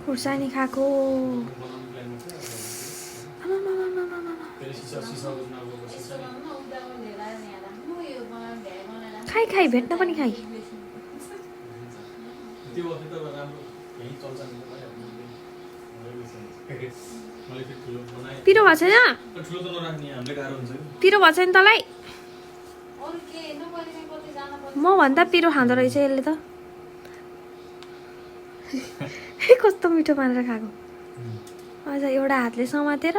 खुर्सानी खाएको खाइ खाइ भेट्न पनि खाइ पिरो भएको छैन पिरो भएको छैन तँलाई म भन्दा पिरो खाँदो रहेछ यसले त कस्तो मिठो मानेर खाएको अझ एउटा हातले समातेर